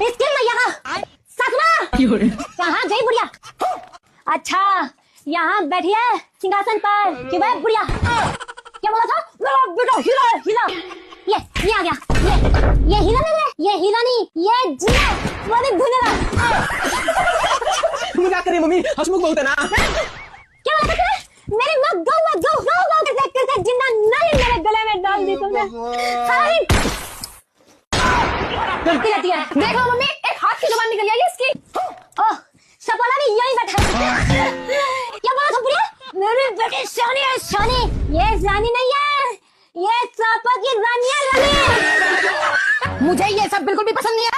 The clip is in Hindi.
इसके मैया का ससुरा कहाँ गई बुढ़िया? अच्छा यहाँ बैठी है सिंहासन पर। क्यों भाई बुढ़िया क्या बोला था? मेरा बेटा हिला हिला। ये आ गया। ये हिला नहीं, ये हिला नहीं, ये जिला वाले भुनेगा। मजाक करी मम्मी, हंसमुख बहुत है ना। क्या बोला था? मेरी माँ गौ करके जिंदा नहीं मेरे गले में डाल दी तुमने। गलती रहती है। देख लो मम्मी, एक हाथ की जुबान निकल आई इसकी। ओह सपना नहीं यही बैठा है। क्या बोला था बुढ़िया? मेरी बेटी शानी है शानी। ये शानी नहीं है, ये चापा की रानी है रानी। मुझे ये सब बिल्कुल भी पसंद नहीं है।